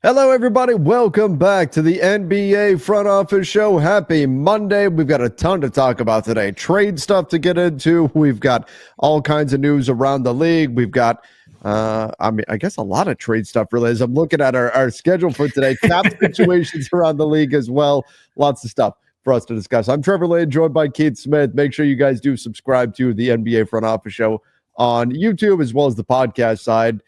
Hello, everybody. Welcome back to the NBA Front Office Show. Happy Monday. We've got a ton to talk about today. Trade stuff to get into. We've got all kinds of news around the league. We've got, I guess a lot of trade stuff really as I'm looking at our schedule for today. Cap situations around the league as well. Lots of stuff for us to discuss. I'm Trevor Lane, joined by Keith Smith. Make sure you guys do subscribe to the NBA Front Office Show on YouTube as well as the podcast side.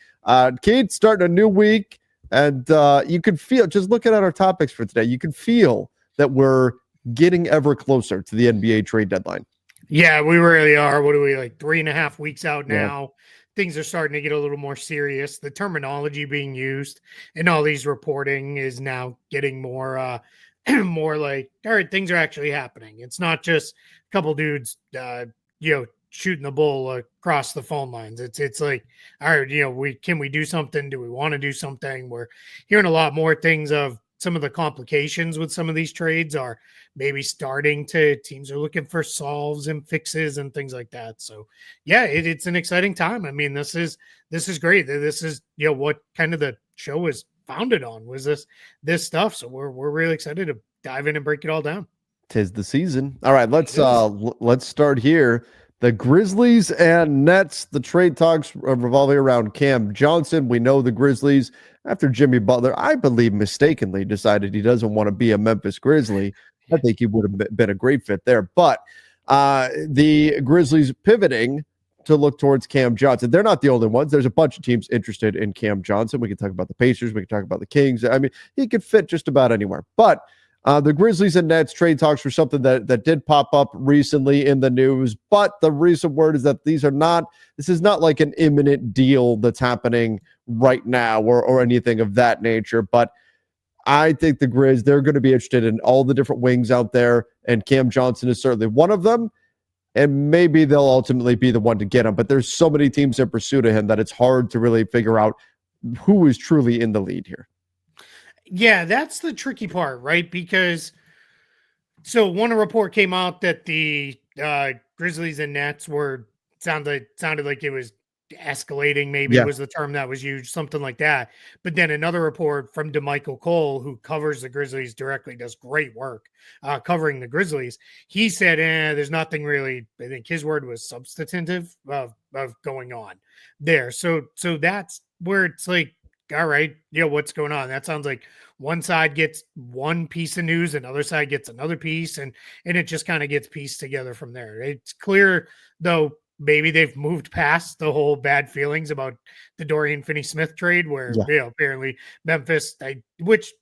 Keith, starting a new week. And you can feel, just looking at our topics for today, you can feel that we're getting ever closer to the NBA trade deadline. Yeah, we really are. What are we, like 3.5 weeks out now? Yeah. Things are starting to get a little more serious. The terminology being used and all these reporting is now getting more more like, all right, things are actually happening. It's not just a couple dudes shooting the bull across the phone lines. It's like, all right, can we do something? Do we want to do something? We're hearing a lot more things of some of the complications with some of these trades are maybe teams are looking for solves and fixes and things like that. So yeah, it's an exciting time. I mean, this is great. This is, what kind of the show is founded on, was this stuff. So we're really excited to dive in and break it all down. 'Tis the season. All right, let's start here. The Grizzlies and Nets, the trade talks revolving around Cam Johnson. We know the Grizzlies, after Jimmy Butler, I believe mistakenly decided he doesn't want to be a Memphis Grizzly. I think he would have been a great fit there. But the Grizzlies pivoting to look towards Cam Johnson. They're not the only ones. There's a bunch of teams interested in Cam Johnson. We can talk about the Pacers. We can talk about the Kings. I mean, he could fit just about anywhere. But the Grizzlies and Nets trade talks were something that did pop up recently in the news, but the recent word is that this is not like an imminent deal that's happening right now or anything of that nature. But I think the Grizz, they're going to be interested in all the different wings out there, and Cam Johnson is certainly one of them. And maybe they'll ultimately be the one to get him. But there's so many teams in pursuit of him that it's hard to really figure out who is truly in the lead here. Yeah, that's the tricky part, right? Because one report came out that the Grizzlies and Nets sounded like it was escalating, maybe was the term that was used, something like that. But then another report from DeMichael Cole, who covers the Grizzlies directly, does great work covering the Grizzlies. He said, there's nothing really, I think his word was substantive of going on there. So that's where it's like, all right, what's going on? That sounds like one side gets one piece of news, another side gets another piece, and it just kind of gets pieced together from there. It's clear, though, maybe they've moved past the whole bad feelings about the Dorian Finney-Smith trade, where apparently Memphis, which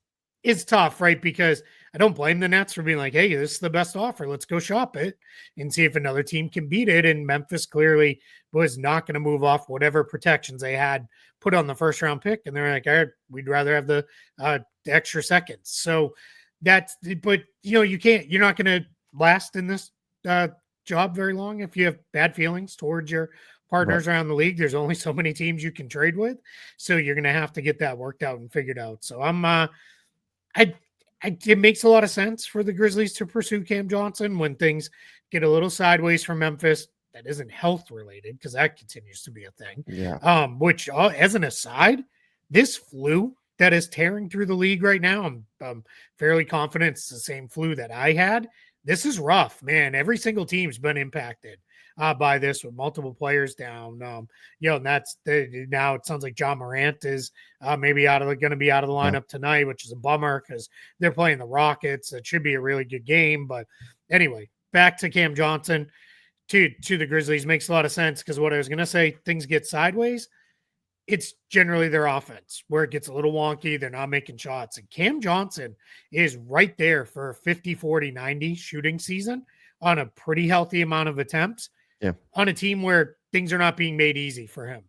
is tough, right? Because I don't blame the Nets for being like, hey, this is the best offer. Let's go shop it and see if another team can beat it. And Memphis clearly was not going to move off whatever protections they had put on the first round pick. And they're like, all right, we'd rather have the extra seconds. So but you're not going to last in this job very long if you have bad feelings towards your partners around the league. There's only so many teams you can trade with. So you're going to have to get that worked out and figured out. So it makes a lot of sense for the Grizzlies to pursue Cam Johnson when things get a little sideways from Memphis. That isn't health related, because that continues to be a thing. Yeah. Which, as an aside, this flu that is tearing through the league right now, I'm fairly confident it's the same flu that I had. This is rough, man. Every single team's been impacted by this, with multiple players down. And that's now it sounds like Ja Morant is maybe going to be out of the lineup tonight, which is a bummer because they're playing the Rockets. It should be a really good game. But anyway, back to Cam Johnson to the Grizzlies makes a lot of sense, because what I was going to say, things get sideways. It's generally their offense where it gets a little wonky. They're not making shots. And Cam Johnson is right there for a 50, 40, 90 shooting season on a pretty healthy amount of attempts on a team where things are not being made easy for him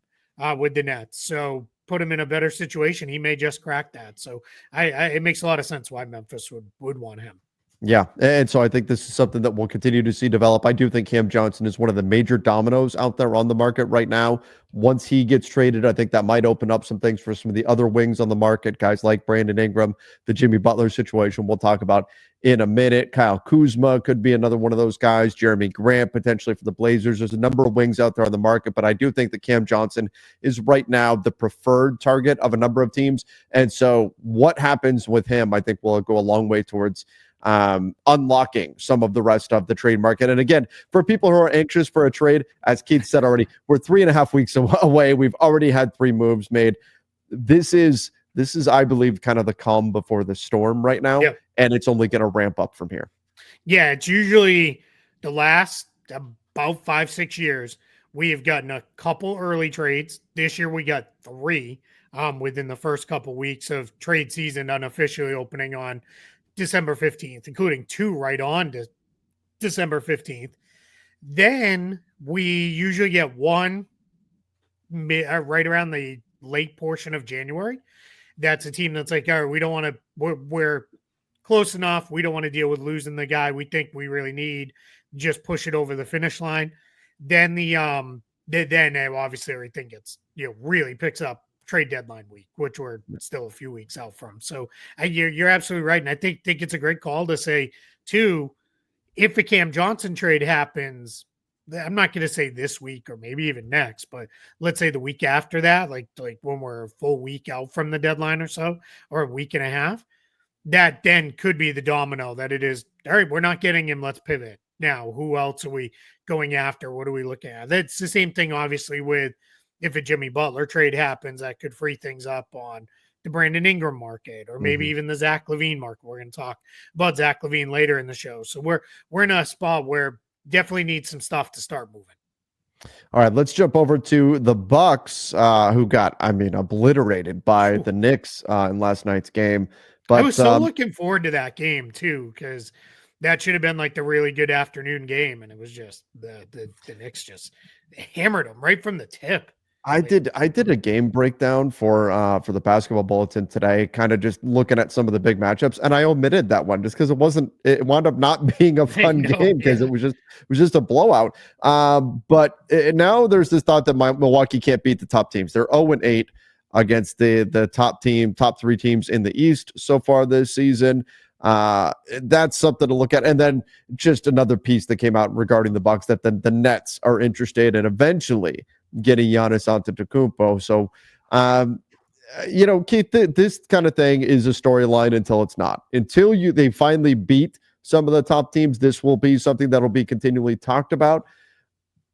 with the Nets. So put him in a better situation. He may just crack that. So it makes a lot of sense why Memphis would want him. Yeah, and so I think this is something that we'll continue to see develop. I do think Cam Johnson is one of the major dominoes out there on the market right now. Once he gets traded, I think that might open up some things for some of the other wings on the market, guys like Brandon Ingram, the Jimmy Butler situation we'll talk about in a minute. Kyle Kuzma could be another one of those guys. Jeremy Grant potentially for the Blazers. There's a number of wings out there on the market, but I do think that Cam Johnson is right now the preferred target of a number of teams. And so what happens with him, I think will go a long way towards unlocking some of the rest of the trade market. And again, for people who are anxious for a trade, as Keith said already, we're 3.5 weeks away. We've already had 3 moves made. This is, I believe, kind of the calm before the storm right now. Yep. And it's only going to ramp up from here. Yeah, it's usually the last about 5-6 years. We have gotten a couple early trades. This year we got 3 within the first couple weeks of trade season unofficially opening on December 15th, including 2 right on to December 15th. Then we usually get 1 right around the late portion of January. That's a team that's like, all right, we don't want to, we're close enough. We don't want to deal with losing the guy we think we really need. Just push it over the finish line. Then then obviously everything gets, really picks up trade deadline week, which we're still a few weeks out from. So you're absolutely right. And I think it's a great call to say too, if a Cam Johnson trade happens, I'm not going to say this week or maybe even next, but let's say the week after that, like when we're a full week out from the deadline or so, or a week and a half, that then could be the domino that it is. All right, we're not getting him. Let's pivot. Now, who else are we going after? What are we looking at? That's the same thing, obviously, with if a Jimmy Butler trade happens, that could free things up on the Brandon Ingram market, or maybe even the Zack LaVine market. We're going to talk about Zack LaVine later in the show. So we're in a spot where definitely need some stuff to start moving. All right, let's jump over to the Bucks, who got, obliterated by the Knicks in last night's game. But I was so looking forward to that game too, because that should have been like the really good afternoon game, and it was just the Knicks just hammered them right from the tip. I did a game breakdown for the basketball bulletin today, kind of just looking at some of the big matchups, and I omitted that one just because it wound up not being a fun game because it was just a blowout. But now there's this thought that Milwaukee can't beat the top teams. They're 0-8 against the top 3 teams in the East so far this season. That's something to look at. And then just another piece that came out regarding the Bucks that the Nets are interested in eventually getting Giannis Antetokounmpo. So, Keith, this kind of thing is a storyline until it's not. Until they finally beat some of the top teams, this will be something that'll be continually talked about.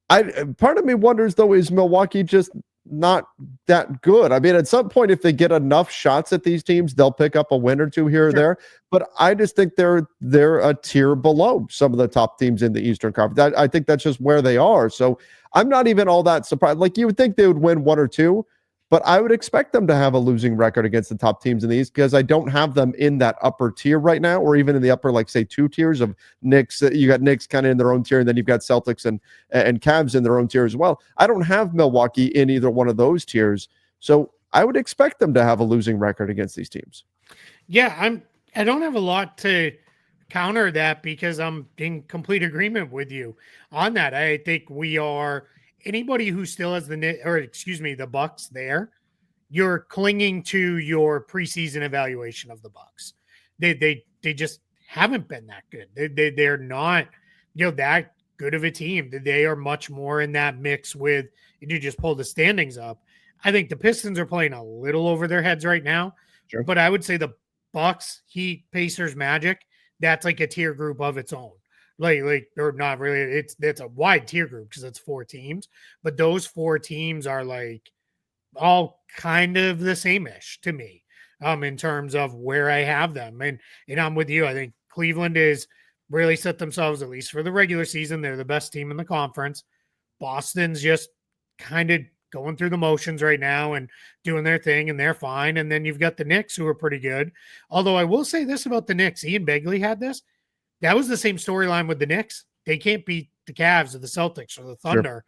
Part of me wonders, though, is Milwaukee just not that good? I mean, at some point, if they get enough shots at these teams, they'll pick up a win or two here or there. But I just think they're a tier below some of the top teams in the Eastern Conference. I think that's just where they are. So I'm not even all that surprised. Like, you would think they would win 1 or 2, but I would expect them to have a losing record against the top teams in the East because I don't have them in that upper tier right now, or even in the upper, like, say, 2 tiers of Knicks. You got Knicks kind of in their own tier, and then you've got Celtics and Cavs in their own tier as well. I don't have Milwaukee in either one of those tiers, so I would expect them to have a losing record against these teams. Yeah, I don't have a lot to counter that because I'm in complete agreement with you on that. I think we are anybody who still has the Bucks there, you're clinging to your preseason evaluation of the Bucks. They just haven't been that good. They're not, that good of a team. They are much more in that mix with, if you just pull the standings up. I think the Pistons are playing a little over their heads right now, but I would say the Bucks, Heat, Pacers, Magic, that's like a tier group of its own. Like or not really. It's a wide tier group because it's 4 teams, but those 4 teams are like all kind of the same-ish to me, in terms of where I have them. And I'm with you. I think Cleveland is really set themselves, at least for the regular season. They're the best team in the conference. Boston's just kind of going through the motions right now and doing their thing, and they're fine. And then you've got the Knicks, who are pretty good. Although I will say this about the Knicks, Ian Begley had this. That was the same storyline with the Knicks. They can't beat the Cavs or the Celtics or the Thunder.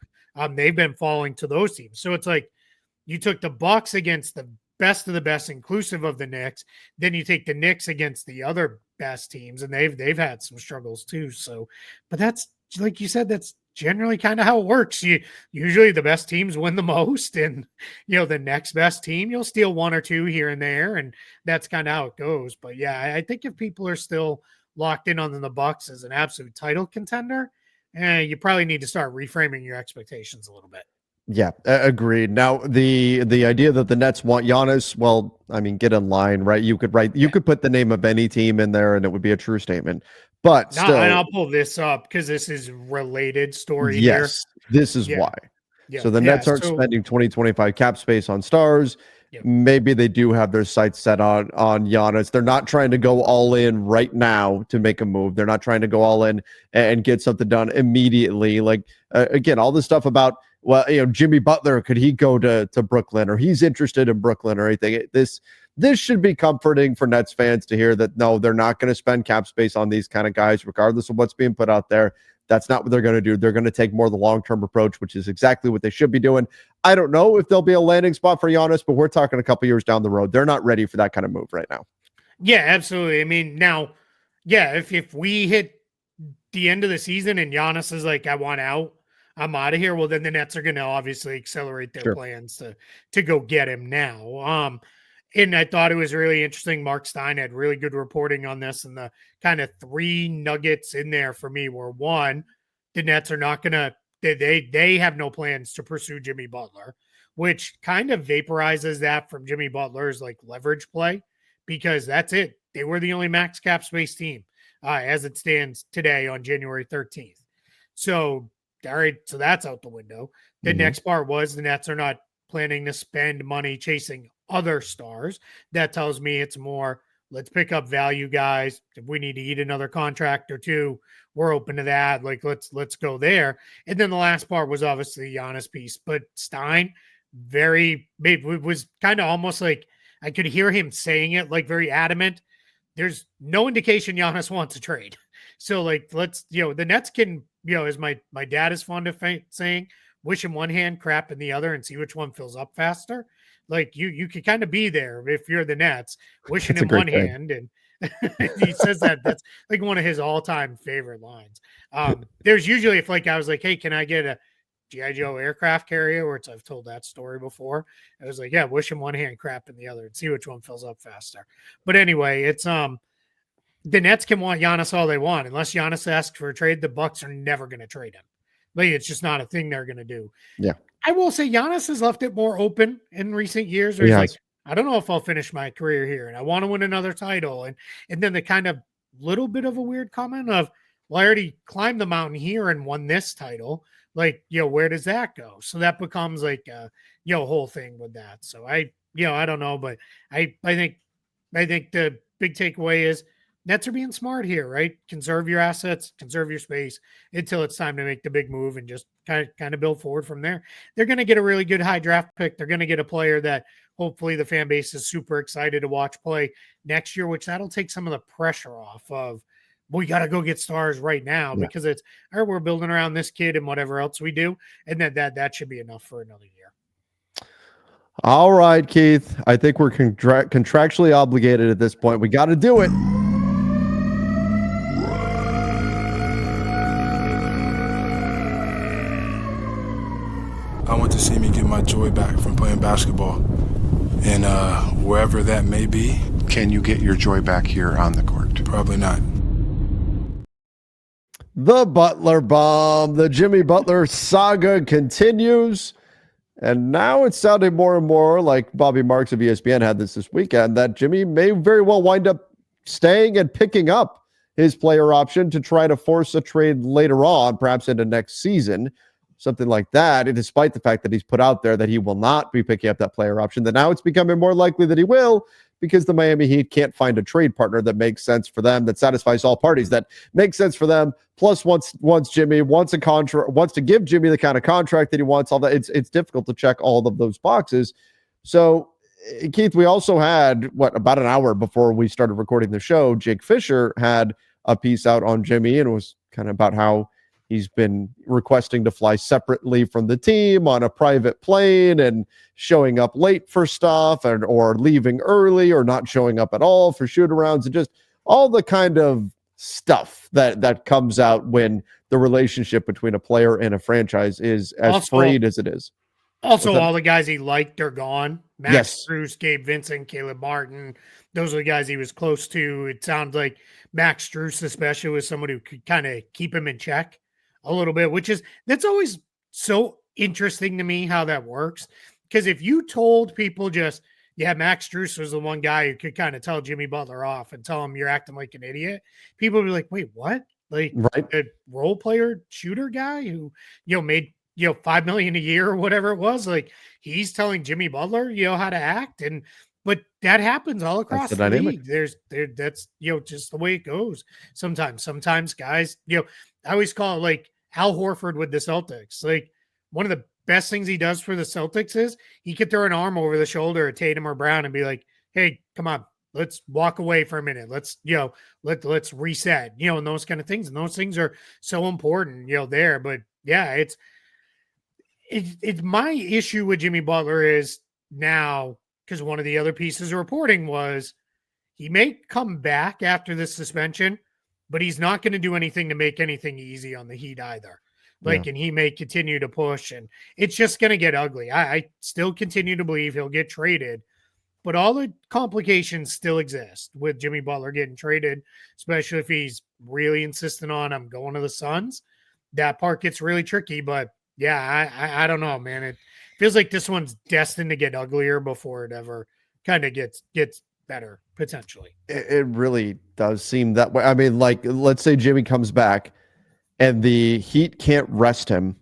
They've been falling to those teams. So it's like you took the Bucks against the best of the best, inclusive of the Knicks. Then you take the Knicks against the other best teams, and they've had some struggles too. So, but that's like you said, that's generally kind of how it works. Usually the best teams win the most, and the next best team, you'll steal one or two here and there, and that's kind of how it goes. But yeah, I think if people are still locked in on the Bucks as an absolute title contender, you probably need to start reframing your expectations a little bit. Yeah, agreed. Now, the idea that the Nets want Giannis, well, I mean, get in line, right? You could put the name of any team in there, and it would be a true statement. But now, still, and I'll pull this up because this is related story here. yes, this is why. Yeah. So the Nets aren't spending 2025 cap space on stars. Maybe they do have their sights set on Giannis. They're not trying to go all in right now to make a move. They're not trying to go all in and get something done immediately. Like again, all this stuff about, well, Jimmy Butler, could he go to Brooklyn, or he's interested in Brooklyn or anything? This should be comforting for Nets fans to hear that no, they're not going to spend cap space on these kind of guys, regardless of what's being put out there. That's not what they're going to do. They're going to take more of the long-term approach, which is exactly what they should be doing. I don't know if there'll be a landing spot for Giannis, but we're talking a couple years down the road. They're not ready for that kind of move right now. Yeah, absolutely. I mean, now, if we hit the end of the season and Giannis is like, I want out, I'm out of here, well, then the Nets are going to obviously accelerate their plans to go get him now. And I thought it was really interesting. Mark Stein had really good reporting on this, and the kind of three nuggets in there for me were: one, the Nets are not going to, they have no plans to pursue Jimmy Butler, which kind of vaporizes that from Jimmy Butler's like leverage play, because that's it. They were the only max cap space team as it stands today on January 13th. So, all right, so that's out the window. The next part was the Nets are not planning to spend money chasing other stars. That tells me it's more, let's pick up value guys. If we need to eat another contract or two, we're open to that. Like, let's go there. And then the last part was obviously the Giannis piece, but Stein was kind of almost like, I could hear him saying it like very adamant. There's no indication Giannis wants to trade. So like, let's, the Nets can, as my dad is fond of saying, wish in one hand, crap in the other, and see which one fills up faster. Like you could kind of be there if you're the Nets, wishing in one hand, and he says that's like one of his all-time favorite lines. There's usually, if like I was like, hey, can I get a G.I. Joe aircraft carrier? Which I've told that story before. I was like, yeah, wish in one hand, crap in the other, and see which one fills up faster. But anyway, it's the Nets can want Giannis all they want. Unless Giannis asks for a trade, the Bucks are never going to trade him. Like, it's just not a thing they're going to do. Yeah. I will say Giannis has left it more open in recent years. Where he's like, I don't know if I'll finish my career here, and I want to win another title. And then the kind of little bit of a weird comment of, well, I already climbed the mountain here and won this title. Like, where does that go? So that becomes like a whole thing with that. So I don't know, but I think the big takeaway is Nets are being smart here, right? Conserve your assets, conserve your space until it's time to make the big move and just kind of build forward from there. They're going to get a really good high draft pick. They're going to get a player that hopefully the fan base is super excited to watch play next year, which that'll take some of the pressure off of, we got to go get stars right now because it's, all right, we're building around this kid and whatever else we do. And that should be enough for another year. All right, Keith. I think we're contractually obligated at this point. We got to do it. I want to see me get my joy back from playing basketball. And wherever that may be. Can you get your joy back here on the court? Probably not. The Butler bomb, the Jimmy Butler saga continues. And now it's sounding more and more like Bobby Marks of ESPN had this weekend, that Jimmy may very well wind up staying and picking up his player option to try to force a trade later on, perhaps into next season. Something like that, and despite the fact that he's put out there that he will not be picking up that player option, that now it's becoming more likely that he will, because the Miami Heat can't find a trade partner that makes sense for them, that satisfies all parties, that makes sense for them. Plus, once Jimmy wants a contract, wants to give Jimmy the kind of contract that he wants, all that, it's difficult to check all of those boxes. So, Keith, we also had about an hour before we started recording the show, Jake Fisher had a piece out on Jimmy, and it was kind of about how He's been requesting to fly separately from the team on a private plane and showing up late for stuff or leaving early or not showing up at all for shoot-arounds and just all the kind of stuff that comes out when the relationship between a player and a franchise is as frayed as it is. Also, all the guys he liked are gone. Max Yes. Strus, Gabe Vincent, Caleb Martin. Those are the guys he was close to. It sounds like Max Strus, especially, was someone who could kind of keep him in check a little bit, that's always so interesting to me how that works. Because if you told people Max Strus was the one guy who could kind of tell Jimmy Butler off and tell him you're acting like an idiot, people would be like, wait, what? Like a role player shooter guy who, made $5 million a year or whatever it was. Like he's telling Jimmy Butler, how to act. But that happens all across the league. That's just the way it goes. Sometimes guys, I always call it like Al Horford with the Celtics. Like one of the best things he does for the Celtics is he could throw an arm over the shoulder at Tatum or Brown and be like, hey, come on, let's walk away for a minute. Let's reset, and those kind of things. And those things are so important, there. But yeah, it's my issue with Jimmy Butler is now, because one of the other pieces of reporting was he may come back after this suspension, but he's not going to do anything to make anything easy on the Heat either. And he may continue to push, and it's just going to get ugly. I still continue to believe he'll get traded, but all the complications still exist with Jimmy Butler getting traded, especially if he's really insistent on I'm going to the Suns. That part gets really tricky, but yeah, I don't know, man. It feels like this one's destined to get uglier before it ever kind of gets better, potentially. It really does seem that way. I mean, like, let's say Jimmy comes back and the Heat can't rest him,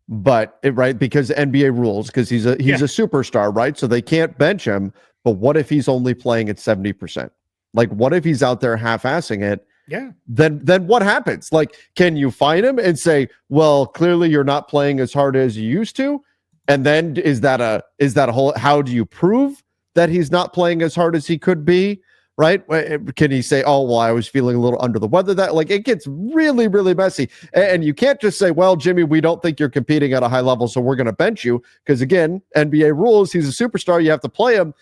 because NBA rules, because he's a superstar, right? So they can't bench him. But what if he's only playing at 70%? Like, what if he's out there half-assing it? Yeah. Then what happens? Like, can you fine him and say, well, clearly you're not playing as hard as you used to? And then is that a whole, how do you prove that he's not playing as hard as he could be? Right? Can he say, oh, well, I was feeling a little under the weather? That, like, it gets really, really messy. And you can't just say, well, Jimmy, we don't think you're competing at a high level, so we're going to bench you. Because again, NBA rules, he's a superstar. You have to play him.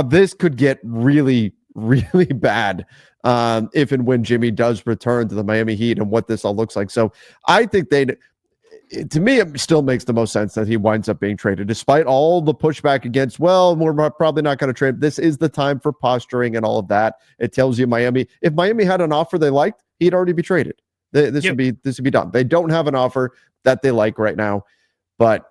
This could get really, really bad if and when Jimmy does return to the Miami Heat and what this all looks like. So I think to me, it still makes the most sense that he winds up being traded, despite all the pushback against, well, we're probably not going to trade. This is the time for posturing and all of that. It tells you if Miami had an offer they liked, he'd already be traded. This would be done. They don't have an offer that they like right now. But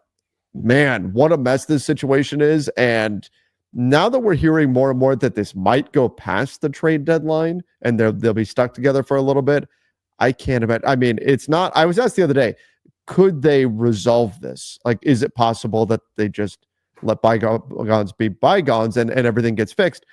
man, what a mess this situation is. And now that we're hearing more and more that this might go past the trade deadline and they'll be stuck together for a little bit, I can't imagine. I mean, it's not. I was asked the other day, could they resolve this? Like, is it possible that they just let bygones be bygones and everything gets fixed?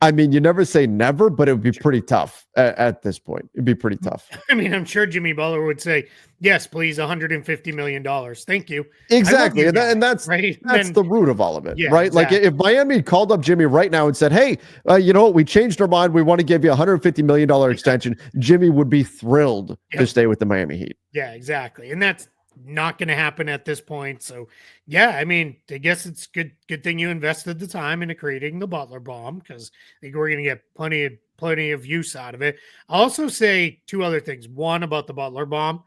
I mean, you never say never, but it would be pretty tough at this point. It'd be pretty tough. I mean, I'm sure Jimmy Butler would say, yes, please, $150 million. Thank you. Exactly. And that's right. That's the root of all of it, right? Exactly. Like if Miami called up Jimmy right now and said, hey, you know what? We changed our mind. We want to give you $150 million extension. Jimmy would be thrilled to stay with the Miami Heat. Yeah, exactly. And that's not going to happen at this point. So yeah, I mean, I guess it's good thing you invested the time into creating the Butler bomb, because I think we're going to get plenty of use out of it. I'll also say two other things. One, about the Butler bomb.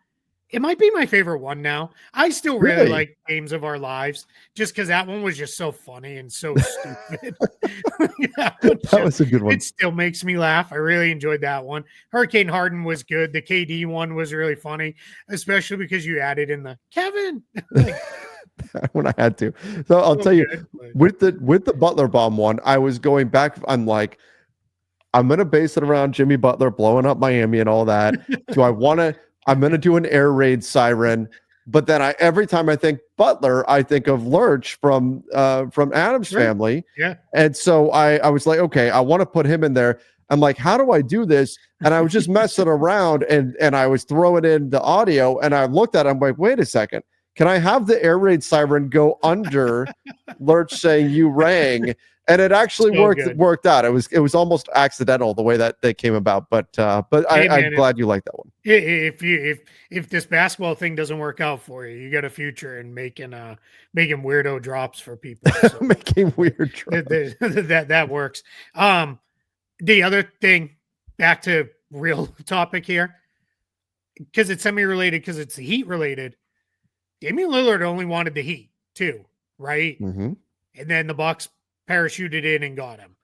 It might be my favorite one now. I still really like Games of Our Lives, just because that one was just so funny and so stupid. That was a good one. It still makes me laugh. I really enjoyed that one. Hurricane Harden was good. The KD one was really funny, especially because you added in the Kevin. When I had to. So I'll tell you, with the Butler bomb one, I was going back. I'm like, I'm going to base it around Jimmy Butler blowing up Miami and all that. I'm going to do an air raid siren, but then every time I think Butler, I think of Lurch from Adam's Family. Yeah. And so I was like, okay, I want to put him in there. I'm like, how do I do this? And I was just messing around and I was throwing in the audio and I looked at it. I'm like, wait a second. Can I have the air raid siren go under Lurch saying you rang? And it actually So worked out. It was almost accidental the way that they came about, but Hey, I'm man, glad you like that one. if this basketball thing doesn't work out for you, you got a future in making weirdo drops for people. So Making weird drops. that works. The other thing, back to real topic here, because it's semi-related, because it's the Heat related. Damian Lillard only wanted the Heat too, right? Mm-hmm. And then the Bucks parachuted in and got him.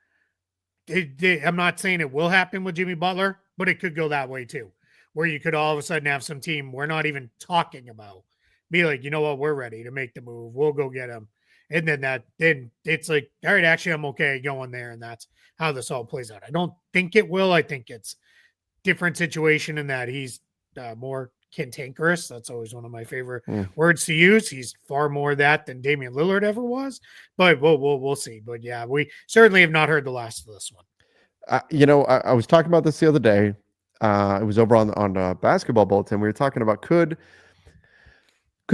I'm not saying it will happen with Jimmy Butler, but it could go that way too, where you could all of a sudden have some team we're not even talking about be like, you know what, we're ready to make the move. We'll go get him. And then it's like, all right, actually, I'm okay going there. And that's how this all plays out. I don't think it will. I think it's different situation in that he's more cantankerous. That's always one of my favorite words to use. He's far more that than Damian Lillard ever was, but we'll see. But yeah, we certainly have not heard the last of this one. I was talking about this the other day. It was over on Basketball Bulletin. We were talking about could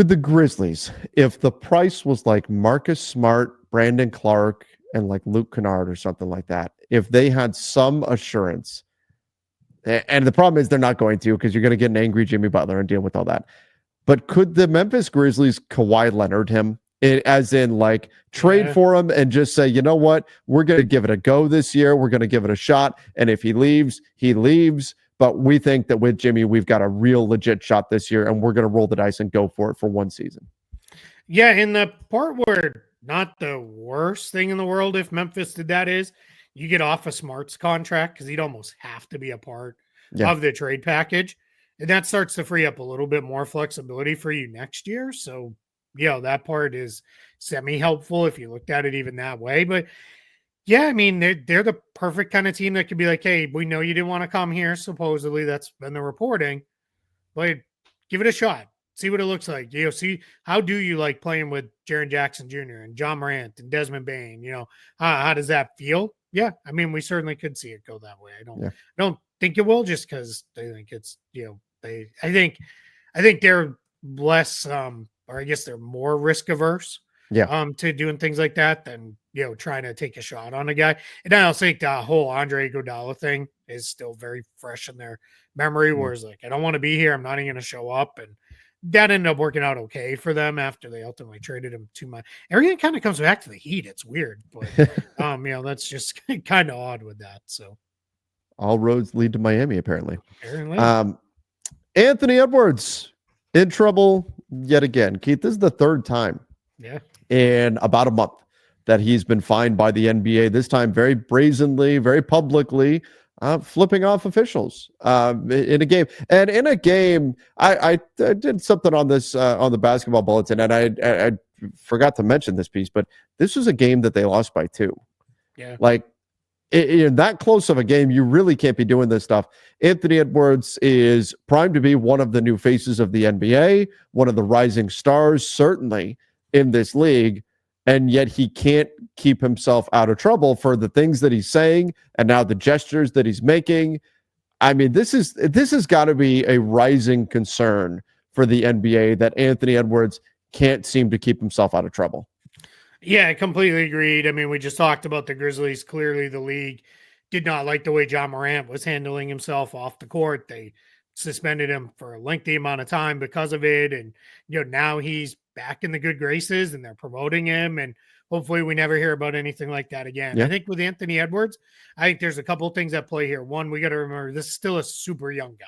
the Grizzlies, if the price was like Marcus Smart, Brandon Clark, and like Luke Kennard or something like that, if they had some assurance. And the problem is they're not going to, because you're going to get an angry Jimmy Butler and deal with all that. But could the Memphis Grizzlies Kawhi Leonard him, as in like trade for him and just say, you know what, we're going to give it a go this year. We're going to give it a shot. And if he leaves, he leaves. But we think that with Jimmy, we've got a real legit shot this year, and we're going to roll the dice and go for it for one season. Yeah, and the part where not the worst thing in the world if Memphis did that is you get off a Smart's contract because he'd almost have to be a part of the trade package. And that starts to free up a little bit more flexibility for you next year. So, that part is semi-helpful if you looked at it even that way. But, yeah, I mean, they're the perfect kind of team that could be like, hey, we know you didn't want to come here. Supposedly, that's been the reporting. But give it a shot. See what it looks like. See how do you like playing with Jaren Jackson Jr. and John Morant and Desmond Bane? How does that feel? Yeah, I mean, we certainly could see it go that way. I don't think it will, just because they think it's I think they're less or I guess they're more risk averse to doing things like that than trying to take a shot on a guy. And I also think the whole Andre Iguodala thing is still very fresh in their memory, where it's like, I don't want to be here, I'm not even going to show up. And that ended up working out okay for them after they ultimately traded him too much. Everything kind of comes back to the Heat. It's weird, but that's just kind of odd with that. So all roads lead to Miami, apparently. Anthony Edwards in trouble yet again. Keith, this is the third time in about a month that he's been fined by the NBA, this time very brazenly, very publicly, flipping off officials in a game. And in a game, I did something on this on the Basketball Bulletin, and I forgot to mention this piece, but this was a game that they lost by 2. Yeah. Like, in that close of a game, you really can't be doing this stuff. Anthony Edwards is primed to be one of the new faces of the NBA, one of the rising stars, certainly, in this league. And yet he can't keep himself out of trouble for the things that he's saying and now the gestures that he's making. I mean, this has got to be a rising concern for the NBA that Anthony Edwards can't seem to keep himself out of trouble. Yeah, I completely agreed. I mean, we just talked about the Grizzlies. Clearly, the league did not like the way John Morant was handling himself off the court. They suspended him for a lengthy amount of time because of it. And, now he's back in the good graces and they're promoting him. And hopefully we never hear about anything like that again. Yeah. I think with Anthony Edwards, I think there's a couple of things at play here. One, we got to remember this is still a super young guy,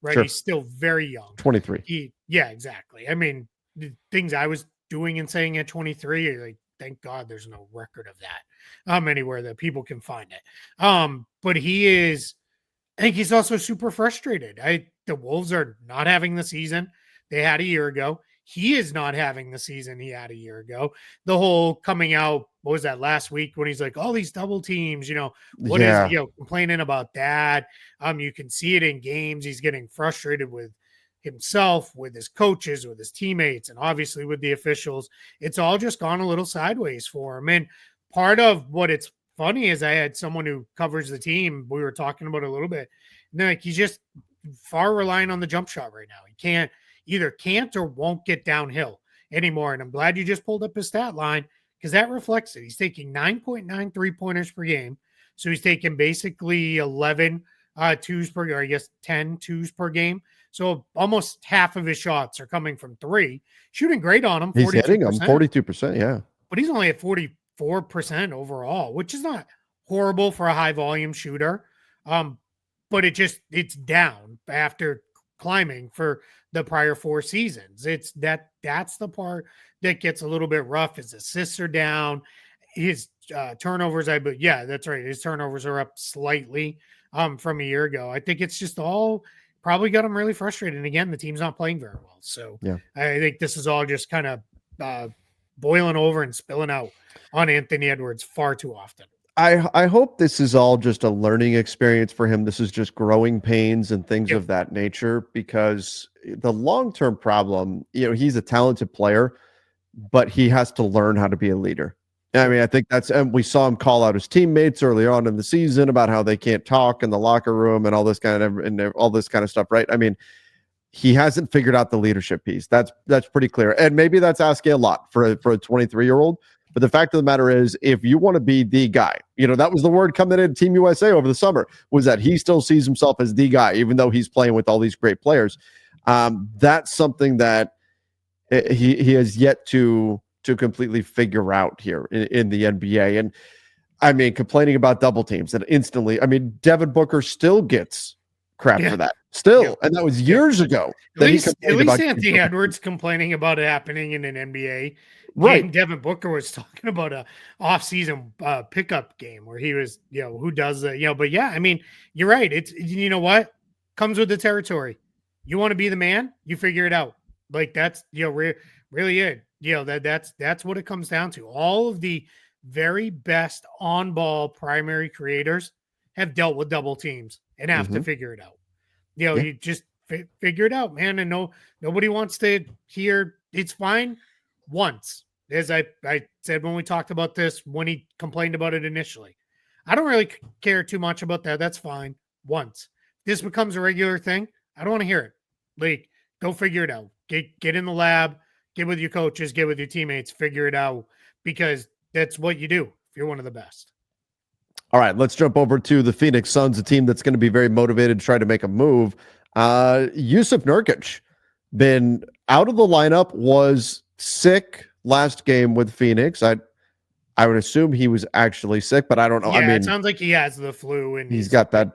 right? Sure. He's still very young. 23. Yeah, exactly. I mean, the things I was doing and saying at 23, like, thank God there's no record of that anywhere that people can find it. But I think he's also super frustrated. The Wolves are not having the season they had a year ago. He is not having the season he had a year ago. The whole coming out, what was that last week when he's like, all these double teams, what is complaining about that? You can see it in games. He's getting frustrated with himself, with his coaches, with his teammates, and obviously with the officials. It's all just gone a little sideways for him. And part of what it's funny is I had someone who covers the team. We were talking about it a little bit. And they're like, he's just far relying on the jump shot right now. He can't or won't get downhill anymore. And I'm glad you just pulled up his stat line, because that reflects it. He's taking 9.9 3-pointers per game. So he's taking basically 11 twos per, or I guess 10 twos per game. So almost half of his shots are coming from three. Shooting great on him. 42%. He's hitting them 42%. Yeah. But he's only at 44% overall, which is not horrible for a high volume shooter. But it's down after climbing for the prior 4 seasons. That's the part that gets a little bit rough. His assists are down. His turnovers, that's right. His turnovers are up slightly from a year ago. I think it's just all probably got him really frustrated. And again, the team's not playing very well. So yeah. I think this is all just kind of boiling over and spilling out on Anthony Edwards far too often. I hope this is all just a learning experience for him. This is just growing pains and things of that nature, because the long-term problem, he's a talented player, but he has to learn how to be a leader. I mean, I think and we saw him call out his teammates early on in the season about how they can't talk in the locker room and all this kind of stuff, right? I mean, he hasn't figured out the leadership piece. That's pretty clear. And maybe that's asking a lot for a 23-year-old. But the fact of the matter is, if you want to be the guy, that was the word coming in Team USA over the summer, was that he still sees himself as the guy, even though he's playing with all these great players. That's something that he has yet to completely figure out here in the NBA. And I mean, complaining about double teams and instantly, I mean, Devin Booker still gets crap for that. Still. And that was years ago. At least Anthony Edwards complaining about it happening in an NBA. Right. Devin Booker was talking about a off-season pickup game where he was, who does that, but yeah, I mean, you're right. It's, what comes with the territory. You want to be the man, you figure it out. Like that's, really it. That's what it comes down to. All of the very best on-ball primary creators have dealt with double teams and have to figure it out. You just figure it out, man. And nobody wants to hear it's fine once. As I said when we talked about this, when he complained about it initially, I don't really care too much about that. That's fine. Once this becomes a regular thing, I don't want to hear it. Like, go figure it out. Get in the lab. Get with your coaches, get with your teammates, figure it out, because that's what you do if you're one of the best. All right, let's jump over to the Phoenix Suns, a team that's going to be very motivated to try to make a move. Jusuf Nurkic, been out of the lineup, was sick last game with Phoenix. I would assume he was actually sick, but I don't know. Yeah, I mean, it sounds like he has the flu, and he's got that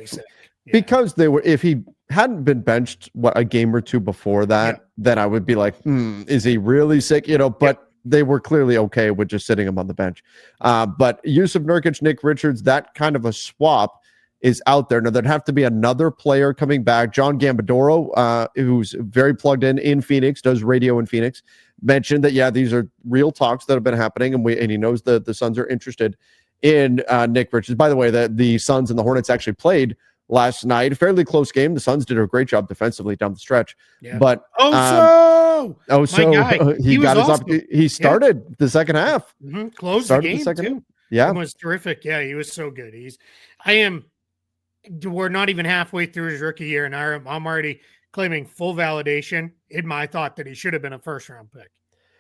sick. Yeah. Because if he hadn't been benched a game or two before that, then I would be like, is he really sick? But they were clearly okay with just sitting him on the bench. But Jusuf Nurkic, Nick Richards, that kind of a swap is out there. Now, there'd have to be another player coming back. John Gambadoro, who's very plugged in Phoenix, does radio in Phoenix, mentioned that, these are real talks that have been happening, and he knows that the Suns are interested in Nick Richards. By the way, the Suns and the Hornets actually played last night, a fairly close game. The Suns did a great job defensively down the stretch, but he got his opportunity. He started the second half, closed the game too. Yeah, it was terrific. Yeah, he was so good. We're not even halfway through his rookie year, and I'm already claiming full validation in my thought that he should have been a first-round pick.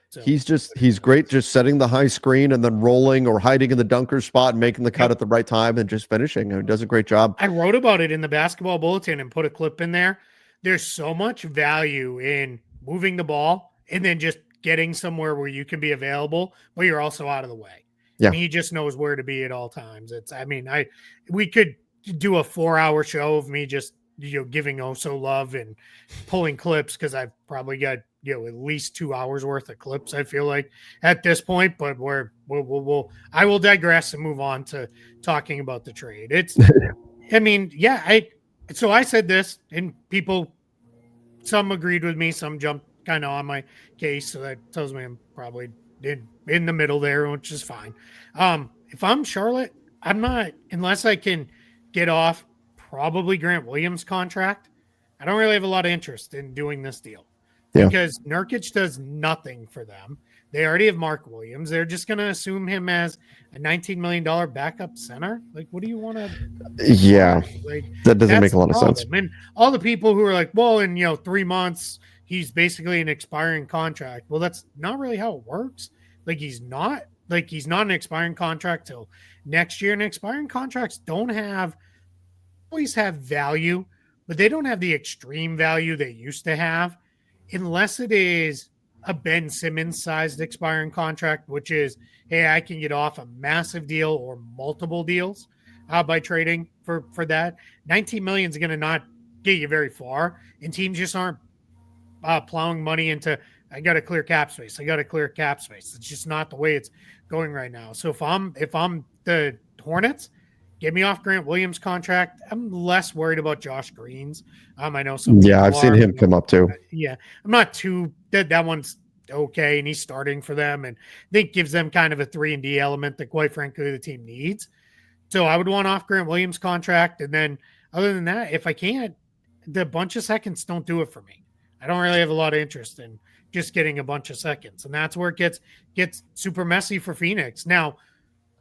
So, he's great just setting the high screen and then rolling or hiding in the dunker spot and making the cut at the right time and just finishing. He does a great job. I wrote about it in the basketball bulletin and put a clip in there. There's so much value in moving the ball and then just getting somewhere where you can be available, but you're also out of the way. Yeah. I mean, he just knows where to be at all times. We could do a 4-hour show of me just, giving love and pulling clips, because I've probably got, at least 2 hours worth of clips, I feel like, at this point, but I will digress and move on to talking about the trade. So I said this, and some agreed with me, some jumped kind of on my case, so that tells me I'm probably in the middle there, which is fine. If I'm Charlotte, I'm not, unless I can get off probably Grant Williams' contract, I don't really have a lot of interest in doing this deal. Because Nurkic does nothing for them. They already have Mark Williams. They're just going to assume him as a $19 million backup center. Like, what do you want to? Yeah, that doesn't make a lot of sense. And all the people who are like, well, in 3 months, he's basically an expiring contract. Well, that's not really how it works. Like, he's not like he's not an expiring contract till next year. And expiring contracts don't always have value, but they don't have the extreme value they used to have unless it is a Ben Simmons sized expiring contract, which is, hey, I can get off a massive deal or multiple deals by trading for that. 19 million is going to not get you very far, and teams just aren't plowing money into, I got to clear cap space. It's just not the way it's going right now. So if I'm the Hornets, get me off Grant Williams' contract. I'm less worried about Josh Green's. I know some. Yeah, I've seen him come up too. Yeah, I'm not too that one's okay, and he's starting for them, and I think gives them kind of a 3-and-D element that, quite frankly, the team needs. So I would want off Grant Williams' contract, and then other than that, if I can't, the bunch of seconds don't do it for me. I don't really have a lot of interest in just getting a bunch of seconds, and that's where it gets super messy for Phoenix. Now,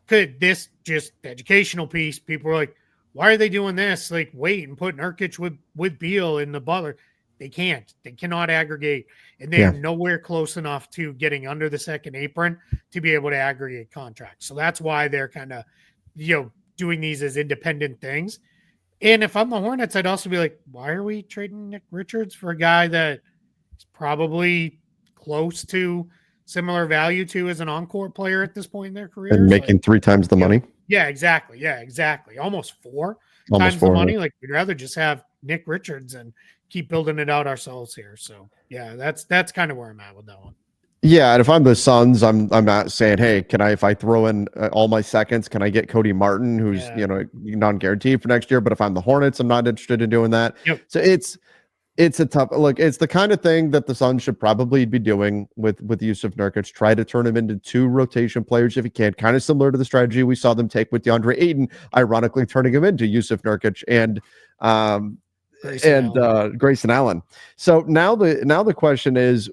could this just educational piece? People are like, why are they doing this? Like, wait and put Nurkic with Beal in the Butler. They can't. They cannot aggregate, and they're nowhere close enough to getting under the second apron to be able to aggregate contracts. So that's why they're kind of, doing these as independent things. And if I'm the Hornets, I'd also be like, why are we trading Nick Richards for a guy that is probably close to similar value to as an on-court player at this point in their career? And making 3 times the money? Yeah, exactly. Almost four times the money. Like, we'd rather just have Nick Richards and keep building it out ourselves here. So, yeah, that's kind of where I'm at with that one. Yeah, and if I'm the Suns, I'm not saying, hey, if I throw in all my seconds, can I get Cody Martin, who's non-guaranteed for next year? But if I'm the Hornets, I'm not interested in doing that. Yep. So it's a tough look. It's the kind of thing that the Suns should probably be doing with Yusuf Nurkic. Try to turn him into 2 rotation players if you can. Kind of similar to the strategy we saw them take with DeAndre Ayton, ironically turning him into Yusuf Nurkic and Grayson Allen. So now the question is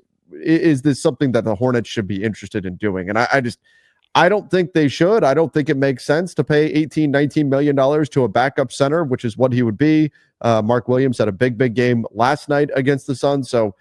this something that the Hornets should be interested in doing? And I don't think they should. I don't think it makes sense to pay $18-19 million to a backup center, which is what he would be. Mark Williams had a big game last night against the Suns. So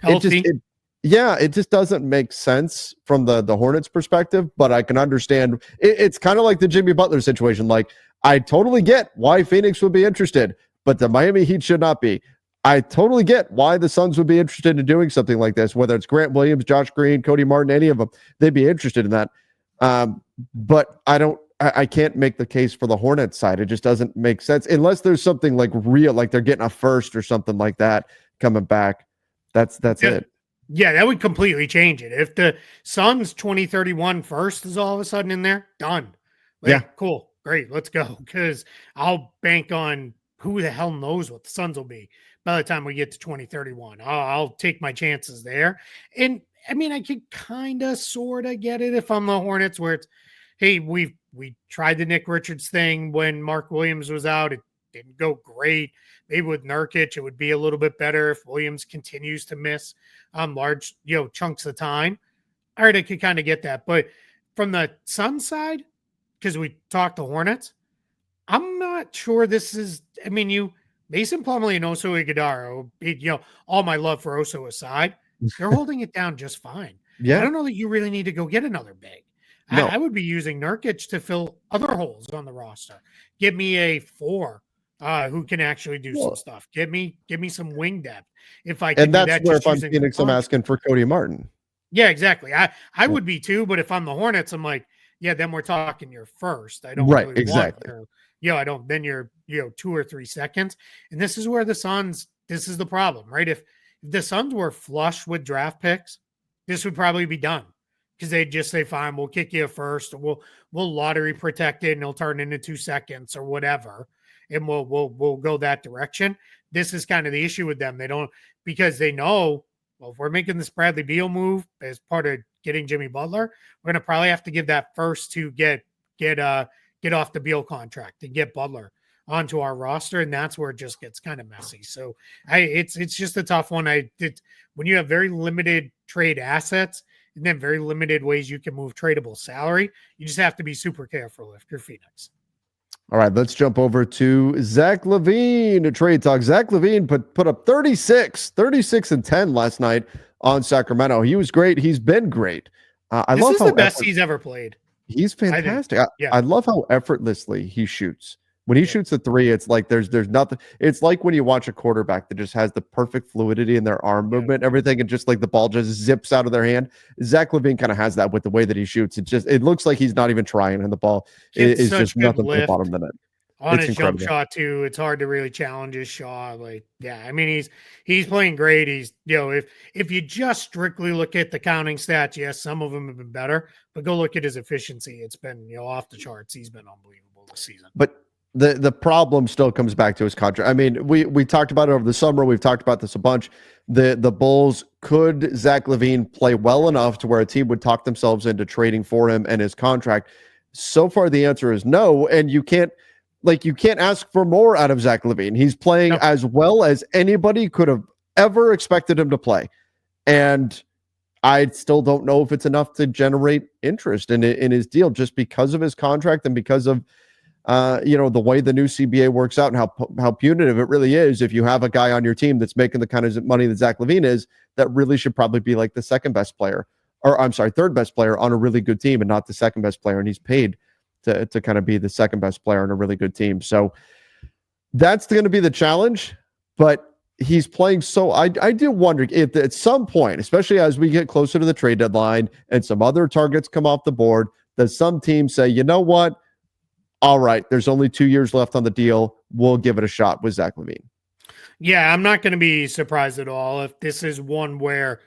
it just doesn't make sense from the Hornets perspective, but I can understand. It's kind of like the Jimmy Butler situation. Like, I totally get why Phoenix would be interested, but the Miami Heat should not be. I totally get why the Suns would be interested in doing something like this, whether it's Grant Williams, Josh Green, Cody Martin, any of them, they'd be interested in that. But I can't make the case for the Hornets side. It just doesn't make sense unless there's something like real, like they're getting a first or something like that coming back. That's it. Yeah, that would completely change it. If the Suns 2031 first is all of a sudden in there, done. Cool. Great. Let's go. Because I'll bank on who the hell knows what the Suns will be by the time we get to 2031. I'll take my chances there. And I mean, I could kind of sort of get it if I'm the Hornets, where it's, hey, we tried the Nick Richards thing when Mark Williams was out. It didn't go great. Maybe with Nurkic, it would be a little bit better if Williams continues to miss large, chunks of time. All right, I could kind of get that. But from the Suns side, because we talked to Hornets, I'm not sure this is, Mason Plumlee and Oso Iguodala, all my love for Oso aside, they're holding it down just fine. Yeah. I don't know that you really need to go get another big. No. I would be using Nurkic to fill other holes on the roster. Give me a 4 who can actually do some stuff. Give me some wing depth. If I can, and that's where if I'm Phoenix, I'm asking for Cody Martin. Yeah, exactly. I would be too, but if I'm the Hornets, I'm like, yeah, then we're talking your first. I don't really exactly. Want her. I don't. Then you're 2 or 3 seconds, and this is where the Suns. This is the problem, right? If the Suns were flush with draft picks, this would probably be done because they'd just say, "Fine, we'll kick you a first, or we'll lottery protect it, and it'll turn into 2 seconds or whatever, and we'll go that direction." This is kind of the issue with them. They don't, because they know, well, if we're making this Bradley Beal move as part of getting Jimmy Butler, we're gonna probably have to give that first to get off the Beal contract and get Butler onto our roster, and that's where it just gets kind of messy. So it's just a tough one. When you have very limited trade assets and then very limited ways you can move tradable salary, you just have to be super careful if you're Phoenix. All right, let's jump over to Zack LaVine to trade talk. Zack LaVine put up 36 and 10 last night on Sacramento. He was great. He's been great. I This love is how the best he's ever played. he's I think. fantastic. I, Yeah. I love how effortlessly he shoots. When he Yeah. shoots the three, it's like there's nothing. It's like when you watch a quarterback that just has the perfect fluidity in their arm Yeah. movement, everything, and just like the ball just zips out of their hand. Zach LaVine kind of has that with the way that he shoots. It looks like he's not even trying, and the ball Gets is such just good nothing to the lift bottom of the net. on It's his jump incredible. shot too. It's hard to really challenge his shot. Like, yeah, I mean, he's playing great. He's, if you just strictly look at the counting stats, yes, some of them have been better, but go look at his efficiency. It's been, off the charts. He's been unbelievable this season. But the problem still comes back to his contract. I mean, we talked about it over the summer. We've talked about this a bunch. The Bulls, could Zach LaVine play well enough to where a team would talk themselves into trading for him and his contract? So far, the answer is no. And you can't ask for more out of Zach LaVine. He's playing as well as anybody could have ever expected him to play. And I still don't know if it's enough to generate interest in his deal, just because of his contract and because of the way the new CBA works out and how punitive it really is. If you have a guy on your team that's making the kind of money that Zach LaVine is, that really should probably be like the third best player on a really good team and not the second best player. And he's paid to kind of be the second best player on a really good team. So that's going to be the challenge, but he's playing. So I do wonder if at some point, especially as we get closer to the trade deadline and some other targets come off the board, does some team say, you know what? All right, there's only 2 years left on the deal. We'll give it a shot with Zack LaVine. Yeah, I'm not going to be surprised at all if this is one where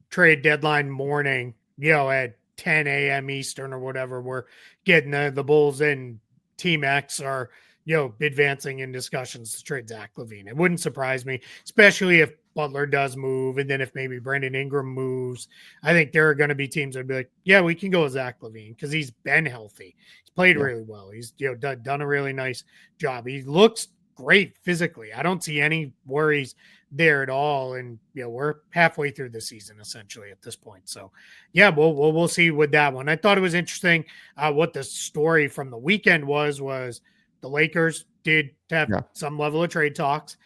trade deadline morning, at 10 a.m. Eastern or whatever, we're getting the Bulls and Team X are, advancing in discussions to trade Zack LaVine. It wouldn't surprise me, especially if Butler does move, and then if maybe Brandon Ingram moves. I think there are going to be teams that would be like, yeah, we can go with Zack LaVine because he's been healthy. He's played really well. He's done a really nice job. He looks great physically. I don't see any worries there at all. And we're halfway through the season essentially at this point. So yeah, we'll see with that one. I thought it was interesting what the story from the weekend was the Lakers did have some level of trade talks.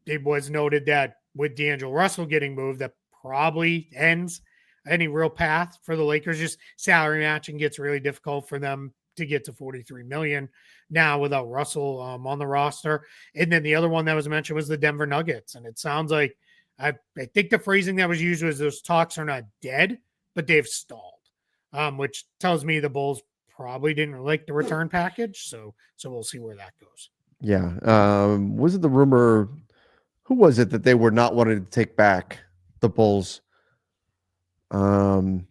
It was noted that with D'Angelo Russell getting moved, that probably ends any real path for the Lakers. Just salary matching gets really difficult for them to get to $43 million now without Russell on the roster. And then the other one that was mentioned was the Denver Nuggets. And it sounds like, I think the phrasing that was used was those talks are not dead, but they've stalled, which tells me the Bulls probably didn't like the return package. So we'll see where that goes. Yeah. Was it the rumor? Who was it that they were not wanting to take back the Bulls from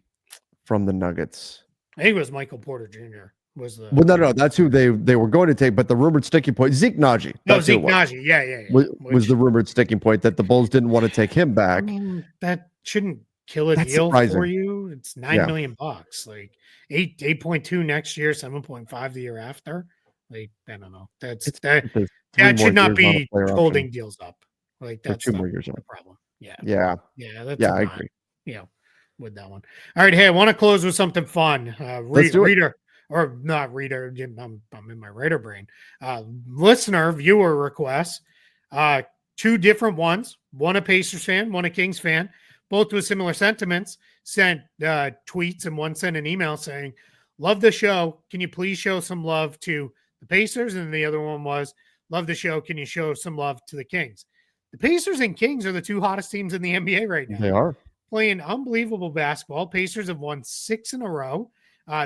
the Nuggets? I think it was Michael Porter Jr. was the. Well, no, that's who they were going to take. But the rumored sticking point, Zeke Naji. No, Zeke Naji. Yeah. Was the rumored sticking point that the Bulls didn't want to take him back? I mean, that shouldn't kill a deal for you. It's $9 million, like 8.2 next year, 7.5 the year after. Like, I don't know. That should not be holding deals up. Like that's 2 more years the problem. Yeah. That's I agree. With that one. All right, hey, I want to close with something fun. Reader or not reader. I'm in my writer brain. Listener, viewer requests. 2 different ones. One a Pacers fan, one a Kings fan. Both with similar sentiments. Sent tweets and one sent an email saying, "Love the show. Can you please show some love to the Pacers?" And the other one was, "Love the show. Can you show some love to the Kings?" The Pacers and Kings are the 2 hottest teams in the NBA right now. They are playing unbelievable basketball. Pacers have won 6 in a row.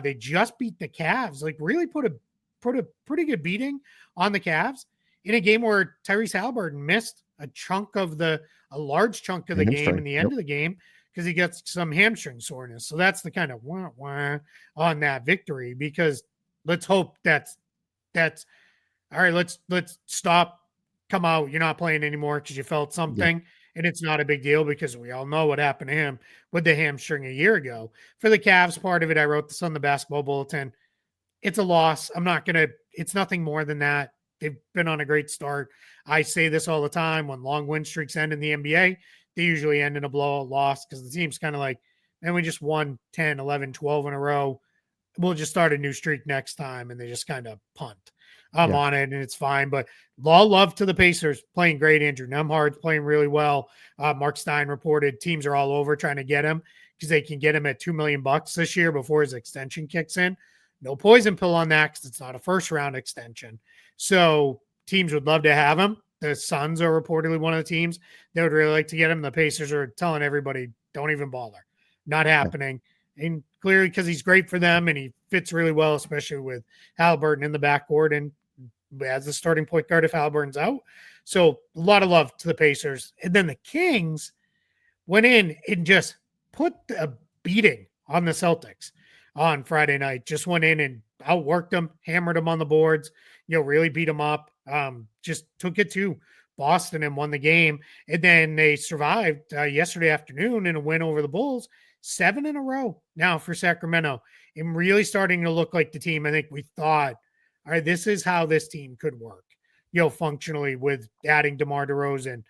They just beat the Cavs. Like, really put a pretty good beating on the Cavs in a game where Tyrese Halliburton missed a large chunk of the game in the end of the game because he gets some hamstring soreness. So that's the kind of wah on that victory, because let's hope that's all right. Let's stop. Come out. You're not playing anymore because you felt something. And it's not a big deal because we all know what happened to him with the hamstring a year ago. For the Cavs part of it, I wrote this on the basketball bulletin. It's a loss. It's nothing more than that. They've been on a great start. I say this all the time. When long win streaks end in the NBA, they usually end in a blowout loss because the team's kind of like, man, we just won 10, 11, 12 in a row. We'll just start a new streak next time. And they just kind of punt. On it, and it's fine. But love to the Pacers, playing great. Andrew Nembhard's playing really well. Mark Stein reported teams are all over trying to get him because they can get him at $2 million this year before his extension kicks in. No poison pill on that because it's not a first round extension. So teams would love to have him. The Suns are reportedly one of the teams that would really like to get him. The Pacers are telling everybody, don't even bother. Not happening. And clearly because he's great for them and he fits really well, especially with Halliburton in the backcourt and as the starting point guard if Halliburton's out. So a lot of love to the Pacers. And then the Kings went in and just put a beating on the Celtics on Friday night. Just went in and outworked them, hammered them on the boards, really beat them up. Just took it to Boston and won the game. And then they survived yesterday afternoon in a win over the Bulls, 7 in a row now for Sacramento, and really starting to look like the team I think we thought, all right, this is how this team could work, functionally with adding DeMar DeRozan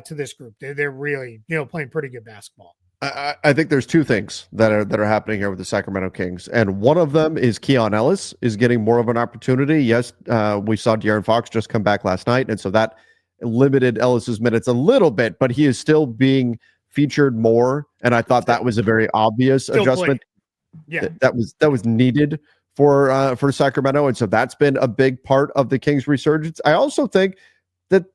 to this group. They're really, playing pretty good basketball. I think there's two things that are happening here with the Sacramento Kings, and one of them is Keon Ellis is getting more of an opportunity. Yes, we saw De'Aaron Fox just come back last night, and so that limited Ellis's minutes a little bit, but he is still being featured more, and I thought that was a very obvious adjustment. Yeah, that was needed for Sacramento, and so that's been a big part of the Kings' resurgence. I also think that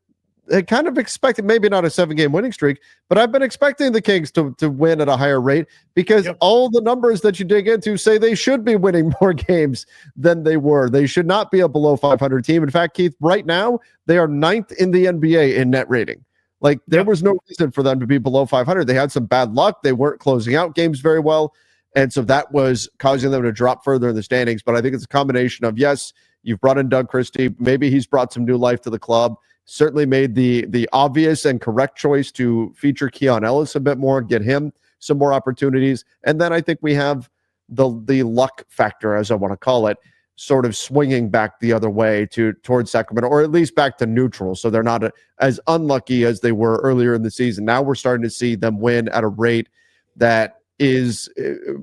I kind of expected, maybe not a 7-game winning streak, but I've been expecting the Kings to win at a higher rate because all the numbers that you dig into say they should be winning more games than they were. They should not be a below 500 team. In fact, Keith, right now, they are 9th in the NBA in net rating. Like, there was no reason for them to be below 500. They had some bad luck. They weren't closing out games very well. And so that was causing them to drop further in the standings. But I think it's a combination of, yes, you've brought in Doug Christie. Maybe he's brought some new life to the club. Certainly made the obvious and correct choice to feature Keon Ellis a bit more, get him some more opportunities. And then I think we have the luck factor, as I want to call it, sort of swinging back the other way towards Sacramento, or at least back to neutral. So they're not as unlucky as they were earlier in the season. Now we're starting to see them win at a rate that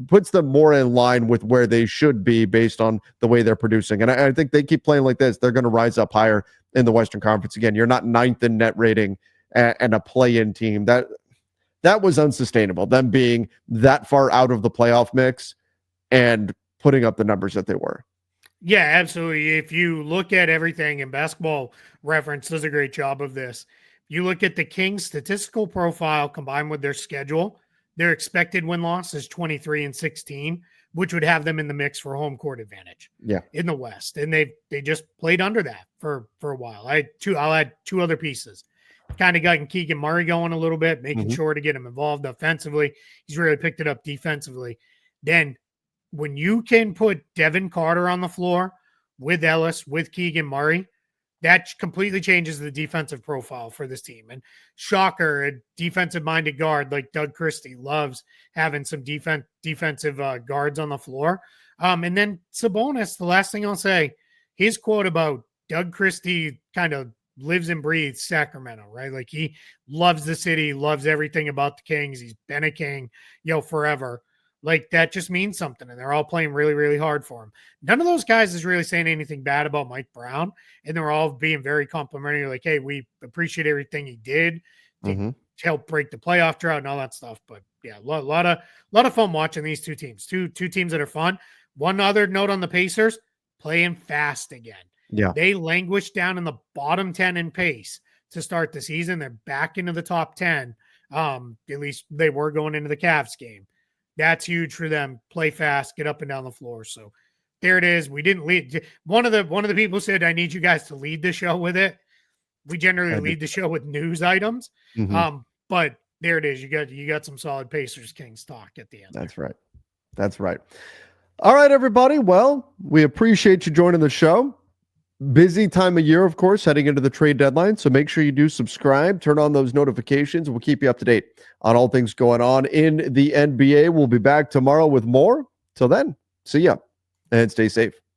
puts them more in line with where they should be based on the way they're producing. And I think they keep playing like this, they're going to rise up higher in the Western Conference again. You're not 9th in net rating and a play-in team. That was unsustainable, them being that far out of the playoff mix and putting up the numbers that they were. Yeah, absolutely. If you look at everything, and Basketball Reference does a great job of this, you look at the Kings' statistical profile combined with their schedule, their expected win-loss is 23-16, which would have them in the mix for home court advantage in the West. And they just played under that for a while. I'll add two other pieces. Kind of gotten Keegan Murray going a little bit, making sure to get him involved offensively. He's really picked it up defensively. Then when you can put Devin Carter on the floor with Ellis, with Keegan Murray, that completely changes the defensive profile for this team. And shocker, a defensive-minded guard like Doug Christie loves having some defensive guards on the floor. And then Sabonis, the last thing I'll say, his quote about Doug Christie kind of lives and breathes Sacramento, right? Like, he loves the city, loves everything about the Kings. He's been a King, forever. Like, that just means something, and they're all playing really, really hard for him. None of those guys is really saying anything bad about Mike Brown, and they're all being very complimentary, like, hey, we appreciate everything he did to help break the playoff drought and all that stuff. But yeah, a lot of fun watching these two teams. Two teams that are fun. One other note on the Pacers, playing fast again. Yeah, they languished down in the bottom 10 in pace to start the season. They're back into the top 10. At least they were going into the Cavs game. That's huge for them. Play fast, get up and down the floor. So there it is. We didn't lead. One of the people said, I need you guys to lead the show with it. We generally lead the show with news items. But there it is. You got some solid Pacers Kings talk at the end. That's right. That's right. All right, everybody. Well, we appreciate you joining the show. Busy time of year, of course, heading into the trade deadline. So make sure you do subscribe, turn on those notifications. We'll keep you up to date on all things going on in the NBA. We'll be back tomorrow with more. Till then, see ya and stay safe.